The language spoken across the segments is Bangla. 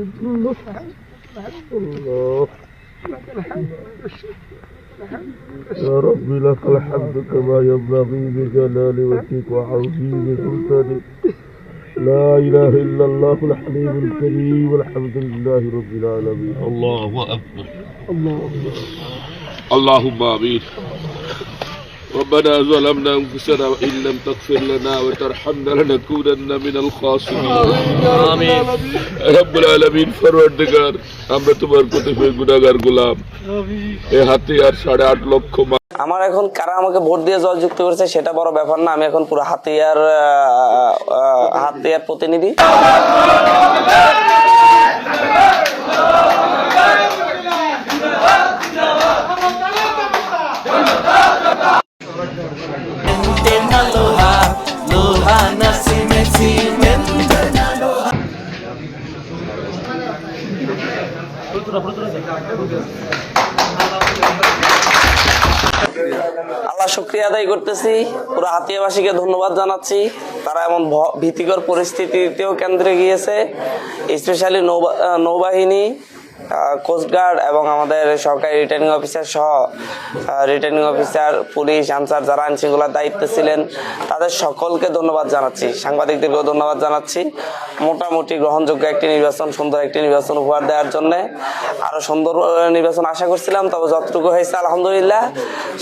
الله يا رب لك الحمد كما ينبغي بجلال وجهك وعظيم سلطانك لا إله إلا الله الحليم الكريم والحمد لله رب العالمين الله أكبر اللهم آمين ربنا ظلمنا أنفسنا وإن لم تغفر لنا وترحمنا لنكونن من الخاسرين آمين رب العالمين ফরওয়ার্ডিগার আমরা তোমার কতিপয় গুনাহগার গোলাম এই হাতিয়ার 8.5 লক্ষ আমার এখন কারা আমাকে ভোট দিয়ে জয়যুক্ত করেছে সেটা বড় ব্যাপার না, আমি এখন পুরো হাতিয়ার প্রতিনিধি। আল্লাহ শুকরিয়া আদায় করতেছি, পুরো হাতিয়াবাসীকে ধন্যবাদ জানাচ্ছি। তারা এমন ভীতিকর পরিস্থিতিতেও কেন্দ্রে গিয়েছে, স্পেশালি নৌবাহিনী, কোস্টগার্ড এবং আমাদের সরকারি রিটার্নিং অফিসার সহ রিটার্নিং অফিসার, পুলিশ, আনসার যারা আইন শৃঙ্খলার দায়িত্বে ছিলেন তাদের সকলকে ধন্যবাদ জানাচ্ছি। সাংবাদিকদেরকেও ধন্যবাদ জানাচ্ছি। মোটামুটি গ্রহণযোগ্য একটি নির্বাচন, সুন্দর একটি নির্বাচন উপহার দেওয়ার জন্য। আরো সুন্দর নির্বাচন আশা করছিলাম, তবে যতটুকু হয়েছে আলহামদুলিল্লাহ।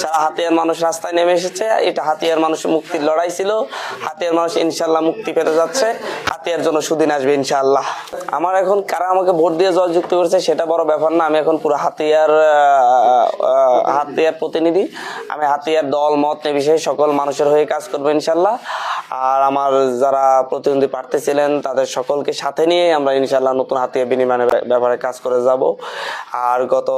সারা হাতিয়ার মানুষ রাস্তায় নেমে এসেছে। এটা হাতিয়ার মানুষের মুক্তির লড়াই ছিল। হাতিয়ার মানুষ ইনশাল্লাহ মুক্তি পেতে যাচ্ছে। হাতিয়ার জন্য সুদিন আসবে ইনশাআল্লাহ। আমার এখন কারা আমাকে ভোট দিয়ে জয়যুক্ত করেছে সেটা বড় ব্যাপার না, আমি এখন পুরো হাতিয়ার প্রতিনিধি। আমি হাতিয়ার দল মত নির্বিশেষে সকল মানুষের হয়ে কাজ করবো ইনশাল্লাহ। আর আমার যারা প্রতিনিধি প্রার্থী ছিলেন তাদের সকলকে সাথে নিয়ে আমরা ইনশাল্লাহ নতুন হাতিয়ার বিনিময়ের ব্যাপারে কাজ করে যাব। আর গত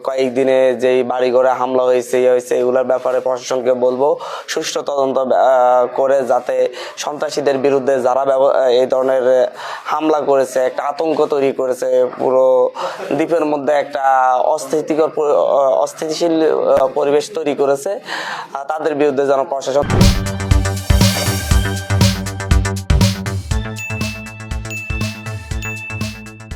কয়েকদিনে যেই বাড়িঘরে হামলা হয়েছে এগুলোর ব্যাপারে প্রশাসনকে বলবো সুষ্ঠু তদন্ত করে, যাতে সন্ত্রাসীদের বিরুদ্ধে যারা এই ধরনের হামলা করেছে, একটা আতঙ্ক তৈরি করেছে, পুরো দ্বীপের মধ্যে একটা অস্থিতিশীল পরিবেশ তৈরি করেছে, তাদের বিরুদ্ধে যেন প্রশাসন